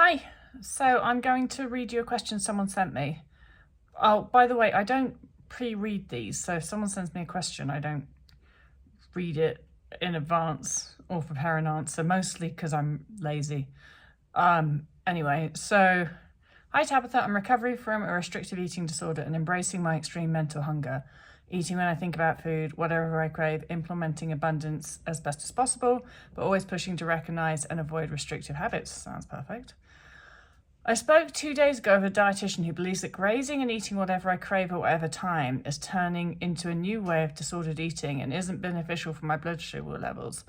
Hi, so I'm going to read you a question someone sent me. Oh, by the way, I don't pre-read these, so if someone sends me a question, I don't read it in advance or prepare an answer, mostly because I'm lazy. Anyway, so hi Tabitha, I'm recovering from a restrictive eating disorder and embracing my extreme mental hunger. Eating when I think about food, whatever I crave, implementing abundance as best as possible, but always pushing to recognize and avoid restrictive habits. Sounds perfect. I spoke 2 days ago with a dietitian who believes that grazing and eating whatever I crave at whatever time is turning into a new way of disordered eating and isn't beneficial for my blood sugar levels.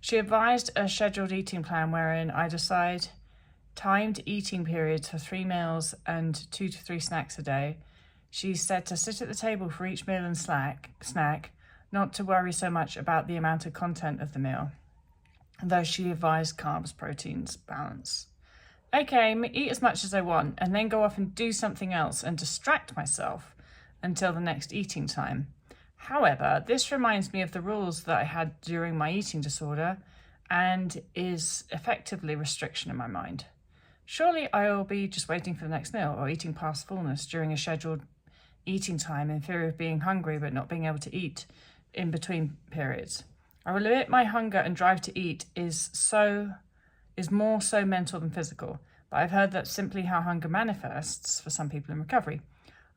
She advised a scheduled eating plan wherein I decide timed eating periods for 3 meals and 2 to 3 snacks a day. She said to sit at the table for each meal and snack, not to worry so much about the amount of content of the meal, though she advised carbs, proteins, balance. Okay, eat as much as I want and then go off and do something else and distract myself until the next eating time. However, this reminds me of the rules that I had during my eating disorder and is effectively restriction in my mind. Surely I will be just waiting for the next meal or eating past fullness during a scheduled eating time in fear of being hungry but not being able to eat in between periods. I will admit my hunger and drive to eat is more so mental than physical, but I've heard that's simply how hunger manifests for some people in recovery.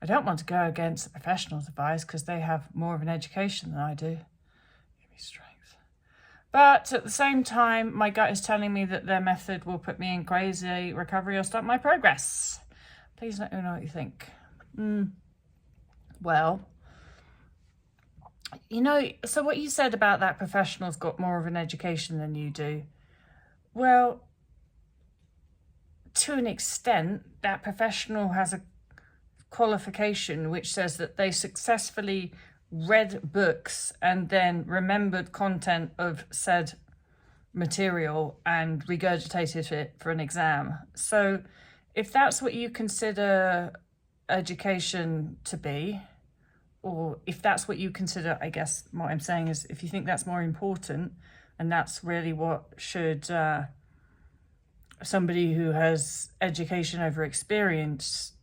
I don't want to go against the professionals' advice because they have more of an education than I do. Give me strength. But at the same time, my gut is telling me that their method will put me in crazy recovery or stop my progress. Please let me know what you think. Well, so what you said about that professional's got more of an education than you do. Well, to an extent, that professional has a qualification which says that they successfully read books and then remembered content of said material and regurgitated it for an exam. So if that's what you consider education to be, or if that's what you consider, I guess what I'm saying is if you think that's more important, and that's really what should somebody who has education over experience,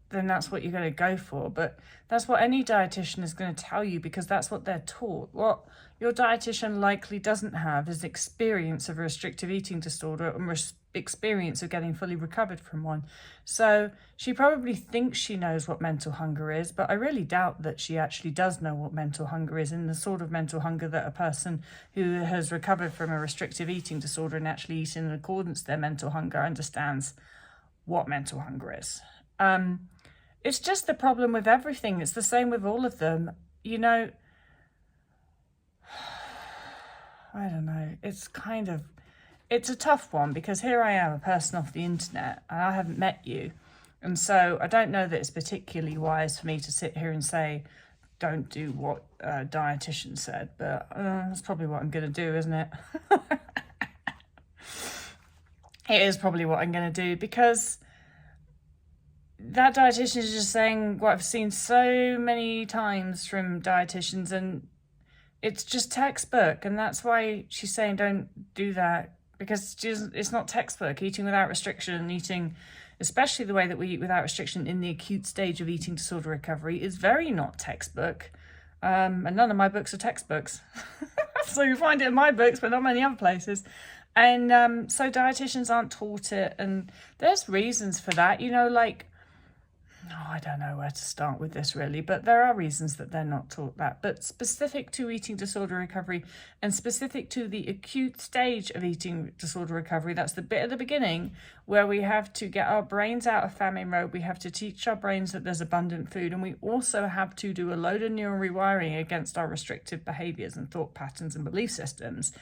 then that's what you're going to go for. But that's what any dietitian is going to tell you because that's what they're taught. What your dietitian likely doesn't have is experience of a restrictive eating disorder and experience of getting fully recovered from one. So she probably thinks she knows what mental hunger is, but I really doubt that she actually does know what mental hunger is, and the sort of mental hunger that a person who has recovered from a restrictive eating disorder and actually eats in accordance to their mental hunger understands what mental hunger is. It's just the problem with everything. It's the same with all of them. I don't know. It's a tough one because here I am, a person off the internet, and I haven't met you. And so I don't know that it's particularly wise for me to sit here and say, don't do what a dietitian said, but that's probably what I'm going to do, isn't it? It is probably what I'm going to do because that dietitian is just saying what I've seen so many times from dietitians, and it's just textbook. And that's why she's saying don't do that, because it's not textbook. Eating without restriction and eating, especially the way that we eat without restriction in the acute stage of eating disorder recovery, is very not textbook. And none of my books are textbooks. So you find it in my books, but not many other places. And so dietitians aren't taught it. And there's reasons for that, I don't know where to start with this really, but there are reasons that they're not taught that. But specific to eating disorder recovery and specific to the acute stage of eating disorder recovery, that's the bit at the beginning where we have to get our brains out of famine mode. We have to teach our brains that there's abundant food, and we also have to do a load of neural rewiring against our restrictive behaviors and thought patterns and belief systems.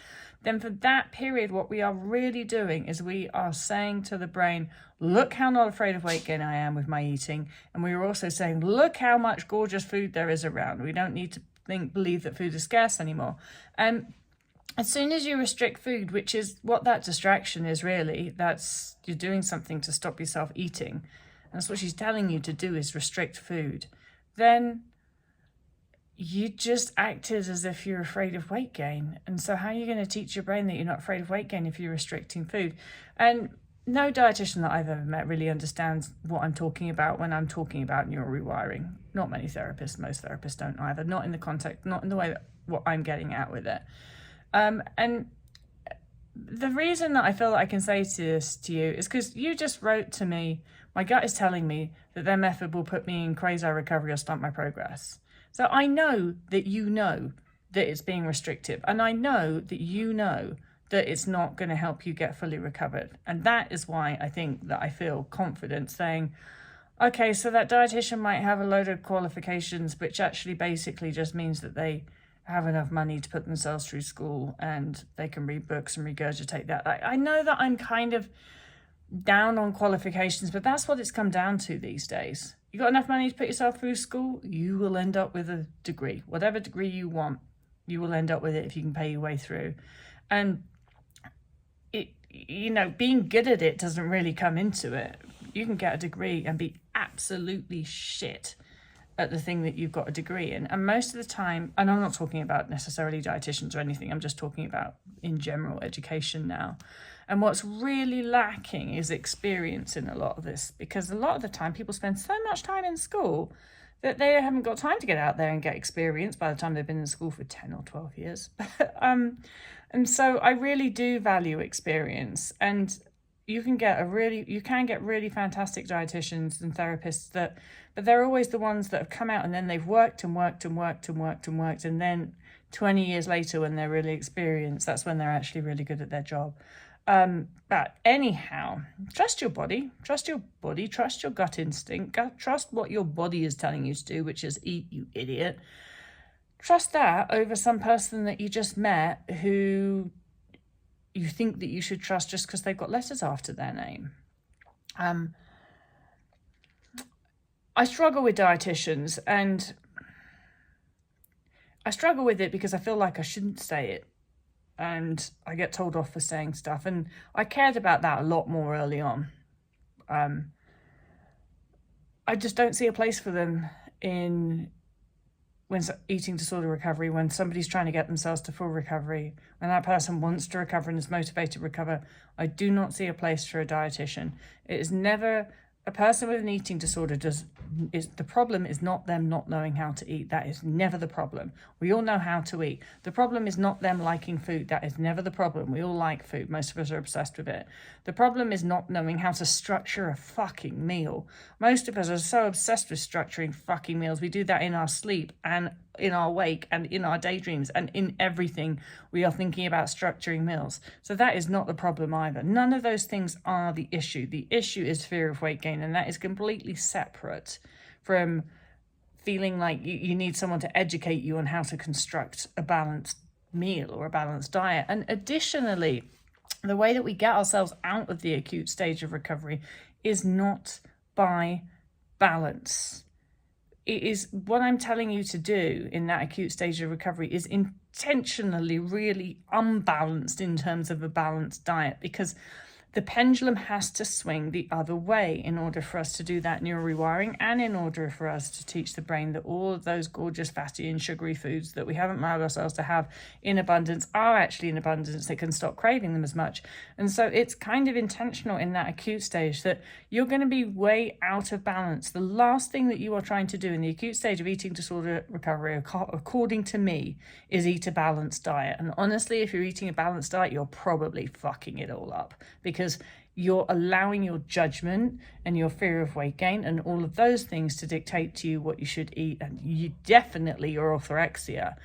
Then for that period, what we are really doing is we are saying to the brain, look how not afraid of weight gain I am with my eating. And we are also saying, look how much gorgeous food there is around. We don't need to believe that food is scarce anymore. And as soon as you restrict food, which is what that distraction is really, that's you're doing something to stop yourself eating. And that's what she's telling you to do, is restrict food. Then you just acted as if you're afraid of weight gain. And so how are you going to teach your brain that you're not afraid of weight gain if you're restricting food? And no dietitian that I've ever met really understands what I'm talking about when I'm talking about neural rewiring. Not many therapists, most therapists don't either, not in the context, not in the way that what I'm getting at with it. And the reason that I feel that I can say this to you is because you just wrote to me, my gut is telling me that their method will put me in quasi recovery or stunt my progress. So I know that you know that it's being restrictive, and I know that you know that it's not going to help you get fully recovered. And that is why I think that I feel confident saying, okay, so that dietitian might have a load of qualifications, which actually basically just means that they have enough money to put themselves through school and they can read books and regurgitate that. I know that I'm kind of down on qualifications, but that's what it's come down to these days. You got enough money to put yourself through school, you will end up with a degree. Whatever degree you want, you will end up with it if you can pay your way through. And it, you know, being good at it doesn't really come into it. You can get a degree and be absolutely shit at the thing that you've got a degree in. And most of the time, and I'm not talking about necessarily dietitians or anything, I'm just talking about in general education now. And what's really lacking is experience in a lot of this, because a lot of the time people spend so much time in school that they haven't got time to get out there and get experience by the time they've been in school for 10 or 12 years. And so I really do value experience, and you can get really fantastic dietitians and therapists but they're always the ones that have come out and then they've worked and worked and worked and worked and worked, and then 20 years later when they're really experienced, that's when they're actually really good at their job. But anyhow, trust your body, trust your gut instinct, trust what your body is telling you to do, which is eat, you idiot. Trust that over some person that you just met who you think that you should trust just because they've got letters after their name. I struggle with dietitians, and I struggle with it because I feel like I shouldn't say it, and I get told off for saying stuff, and I cared about that a lot more early on. I just don't see a place for them in eating disorder recovery, when somebody's trying to get themselves to full recovery, when that person wants to recover and is motivated to recover. I do not see a place for a dietitian. It is never a person with an eating disorder. The problem is not them not knowing how to eat. That is never the problem. We all know how to eat. The problem is not them liking food. That is never the problem. We all like food. Most of us are obsessed with it. The problem is not knowing how to structure a fucking meal. Most of us are so obsessed with structuring fucking meals. We do that in our sleep and in our wake and in our daydreams and in everything. We are thinking about structuring meals. So that is not the problem either. None of those things are the issue. The issue is fear of weight gain, and that is completely separate from feeling like you need someone to educate you on how to construct a balanced meal or a balanced diet. And additionally, the way that we get ourselves out of the acute stage of recovery is not by balance. It is what I'm telling you to do in that acute stage of recovery is intentionally really unbalanced in terms of a balanced diet, because the pendulum has to swing the other way in order for us to do that neural rewiring, and in order for us to teach the brain that all of those gorgeous fatty and sugary foods that we haven't allowed ourselves to have in abundance are actually in abundance. They can stop craving them as much. And so it's kind of intentional in that acute stage that you're going to be way out of balance. The last thing that you are trying to do in the acute stage of eating disorder recovery, according to me, is eat a balanced diet. And honestly, if you're eating a balanced diet, you're probably fucking it all up, because you're allowing your judgment and your fear of weight gain and all of those things to dictate to you what you should eat, and you definitely your orthorexia,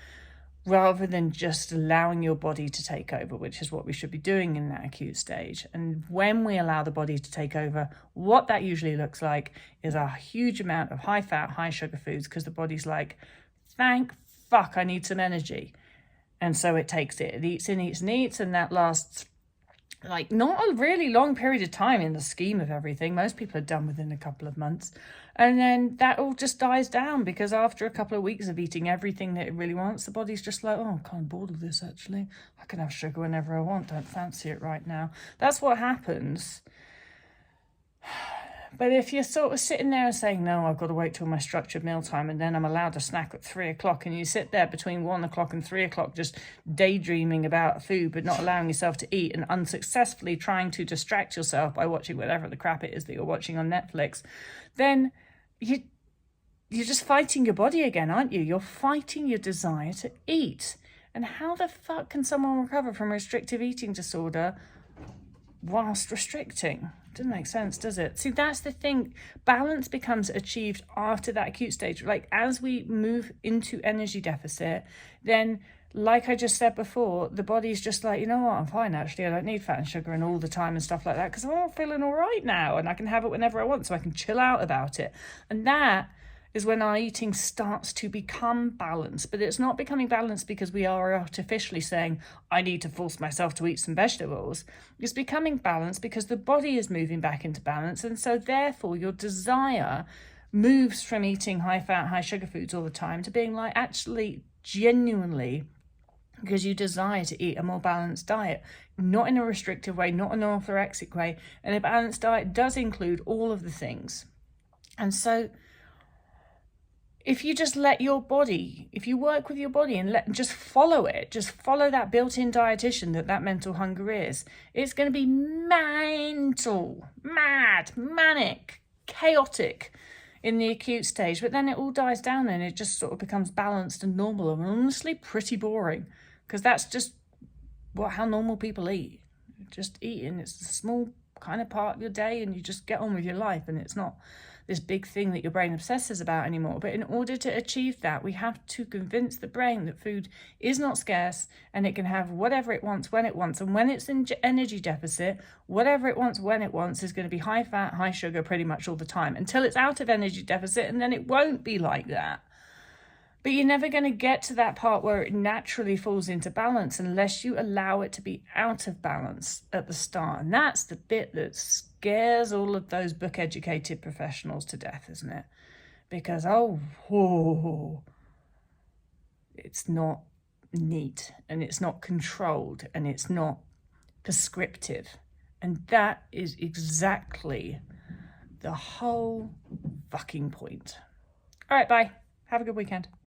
rather than just allowing your body to take over, which is what we should be doing in that acute stage. And when we allow the body to take over, what that usually looks like is a huge amount of high fat, high sugar foods, because the body's like, thank fuck, I need some energy. And so it takes it. It eats and eats and eats, and that lasts like not a really long period of time in the scheme of everything. Most people are done within a couple of months. And then that all just dies down, because after a couple of weeks of eating everything that it really wants, the body's just like, oh, I'm kind of bored of this actually. I can have sugar whenever I want. Don't fancy it right now. That's what happens. But if you're sort of sitting there and saying, no, I've got to wait till my structured mealtime and then I'm allowed a snack at 3 o'clock, and you sit there between 1 o'clock and 3 o'clock just daydreaming about food but not allowing yourself to eat, and unsuccessfully trying to distract yourself by watching whatever the crap it is that you're watching on Netflix, then you're just fighting your body again, aren't you? You're fighting your desire to eat. And how the fuck can someone recover from restrictive eating disorder whilst restricting? Doesn't make sense, does it? See, that's the thing. Balance becomes achieved after that acute stage. Like, as we move into energy deficit, then, like I just said before, the body's just like, you know what, I'm fine actually. I don't need fat and sugar and all the time and stuff like that, because I'm feeling all right now and I can have it whenever I want, so I can chill out about it. And that is when our eating starts to become balanced. But it's not becoming balanced because we are artificially saying, I need to force myself to eat some vegetables. It's becoming balanced because the body is moving back into balance. And so therefore your desire moves from eating high fat, high sugar foods all the time to being like, actually, genuinely, because you desire to eat a more balanced diet, not in a restrictive way, not an orthorexic way. And a balanced diet does include all of the things. And so if you just let your body, if you work with your body and just follow it, just follow that built-in dietitian that mental hunger is, it's going to be mental, mad, manic, chaotic in the acute stage. But then it all dies down and it just sort of becomes balanced and normal, and honestly pretty boring, because that's just how normal people eat. Just eating, it's a small kind of part of your day, and you just get on with your life, and it's not this big thing that your brain obsesses about anymore. But in order to achieve that, we have to convince the brain that food is not scarce and it can have whatever it wants when it wants. And when it's in energy deficit, whatever it wants when it wants is going to be high fat, high sugar pretty much all the time, until it's out of energy deficit, and then it won't be like that. But you're never going to get to that part where it naturally falls into balance unless you allow it to be out of balance at the start. And that's the bit that scares all of those book-educated professionals to death, isn't it? Because, it's not neat, and it's not controlled, and it's not prescriptive. And that is exactly the whole fucking point. All right, bye. Have a good weekend.